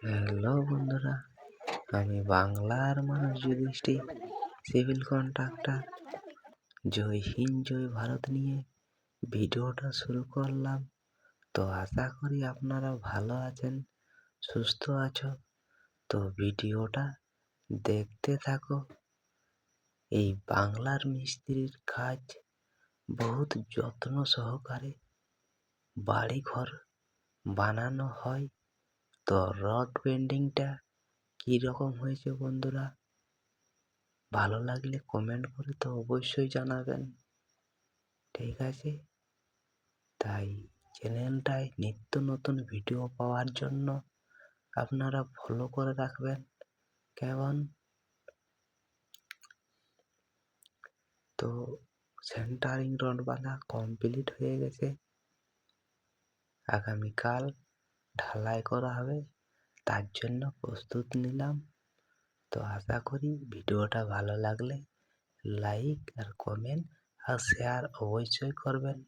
Hello বন্ধুরা, আমি বাংলার মানুষ যুধিষ্ঠির, সিভিল কন্ট্রাক্টর। জয় হিন্দ, জয় ভারত নিয়ে ভিডিওটা শুরু করলাম। তো আশা করি আপনারা ভালো আছেন, সুস্থ আছো। তো ভিডিওটা দেখতে থাকো। এই বাংলার মিস্ত্রির কাজ বহুত যত্ন সহকারে বাড়িঘর বানানো হয়। তো রড বেন্ডিংটা কীরকম হয়েছে বন্ধুরা, ভালো লাগলে কমেন্ট করে তো অবশ্যই জানাবেন, ঠিক আছে? তাই চ্যানেলটায় নিত্য নতুন ভিডিও পাওয়ার জন্য আপনারা ফলো করে রাখবেন কেমন। তো সেন্টারিং রড বাঁধা কমপ্লিট হয়ে গেছে, আগামীকাল ঢালাই করা হবে, তার জন্য প্রস্তুত নিলাম। তো আশা করি ভিডিওটা ভালো লাগলে লাইক আর কমেন্ট আর শেয়ার অবশ্যই করবেন।